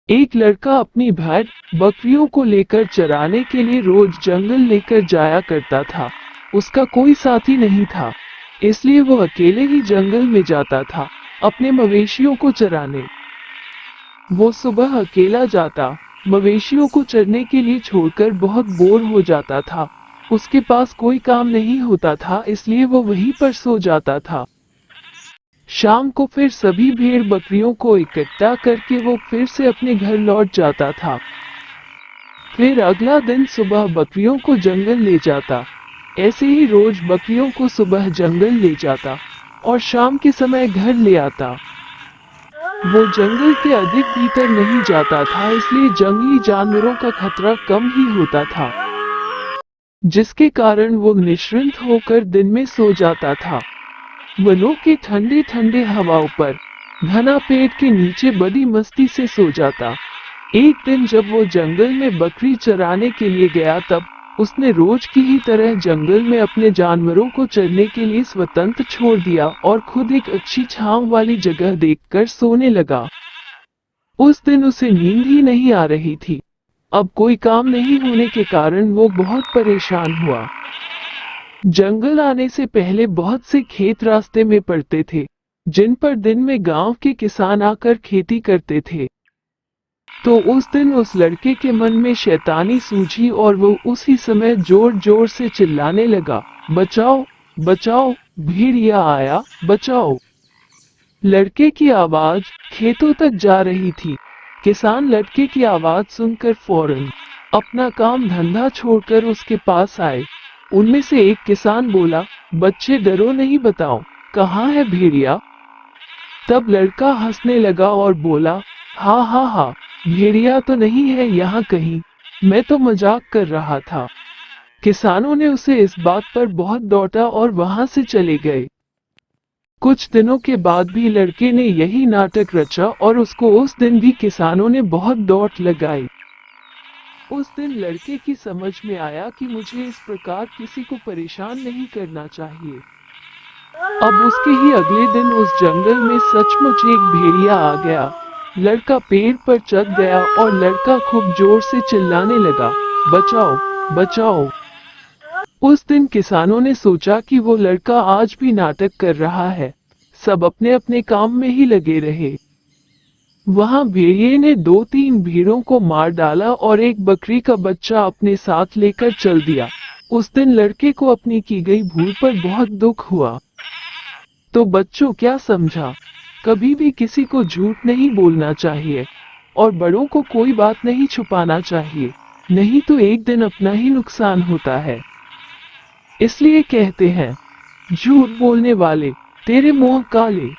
एक लड़का अपनी भेड़ बकरियों को लेकर चराने के लिए रोज जंगल लेकर जाया करता था। उसका कोई साथी नहीं था, इसलिए वो अकेले ही जंगल में जाता था अपने मवेशियों को चराने। वो सुबह अकेला जाता, मवेशियों को चरने के लिए छोड़कर बहुत बोर हो जाता था। उसके पास कोई काम नहीं होता था, इसलिए वो वहीं पर सो जाता था। शाम को फिर सभी भेड़ बकरियों को इकट्ठा करके वो फिर से अपने घर लौट जाता था। फिर अगला दिन सुबह बकरियों को जंगल ले जाता। ऐसे ही रोज बकरियों को सुबह जंगल ले जाता और शाम के समय घर ले आता। वो जंगल के अधिक भीतर नहीं जाता था, इसलिए जंगली जानवरों का खतरा कम ही होता था, जिसके कारण वो निश्चिंत होकर दिन में सो जाता था। वनों के ठंडे ठंडे हवाओं पर घना पेड़ के नीचे बड़ी मस्ती से सो जाता। एक दिन जब वो जंगल में बकरी चराने के लिए गया, तब उसने रोज की ही तरह जंगल में अपने जानवरों को चरने के लिए स्वतंत्र छोड़ दिया और खुद एक अच्छी छांव वाली जगह देखकर सोने लगा। उस दिन उसे नींद ही नहीं आ रही थी। अब कोई काम नहीं होने के कारण वो बहुत परेशान हुआ। जंगल आने से पहले बहुत से खेत रास्ते में पड़ते थे, जिन पर दिन में गांव के किसान आकर खेती करते थे। तो उस दिन उस लड़के के मन में शैतानी सूझी और वो उसी समय जोर जोर से चिल्लाने लगा, बचाओ बचाओ, भेड़िया आया, बचाओ। लड़के की आवाज खेतों तक जा रही थी। किसान लड़के की आवाज सुनकर फौरन अपना काम धंधा छोड़कर उसके पास आए। उनमें से एक किसान बोला, बच्चे डरो नहीं, बताओ कहाँ है भेड़िया। तब लड़का हंसने लगा और बोला, हाँ हाँ हाँ, भेड़िया तो नहीं है यहाँ कहीं, मैं तो मजाक कर रहा था। किसानों ने उसे इस बात पर बहुत डांटा और वहां से चले गए। कुछ दिनों के बाद भी लड़के ने यही नाटक रचा और उसको उस दिन भी किसानों ने बहुत डांट लगाई। उस दिन लड़के की समझ में आया कि मुझे इस प्रकार किसी को परेशान नहीं करना चाहिए। अब उसके ही अगले दिन उस जंगल में सचमुच एक भेड़िया आ गया। लड़का पेड़ पर चढ़ गया और लड़का खूब जोर से चिल्लाने लगा, बचाओ बचाओ। उस दिन किसानों ने सोचा कि वो लड़का आज भी नाटक कर रहा है। सब अपने अपने काम में ही लगे रहे। वहां भेड़िए ने 2-3 भेड़ों को मार डाला और एक बकरी का बच्चा अपने साथ लेकर चल दिया। उस दिन लड़के को अपनी की गई भूल पर बहुत दुख हुआ। तो बच्चों, क्या समझा? कभी भी किसी को झूठ नहीं बोलना चाहिए और बड़ों को कोई बात नहीं छुपाना चाहिए, नहीं तो एक दिन अपना ही नुकसान होता है। इसलिए कहते हैं, झूठ बोलने वाले तेरे मुंह काले।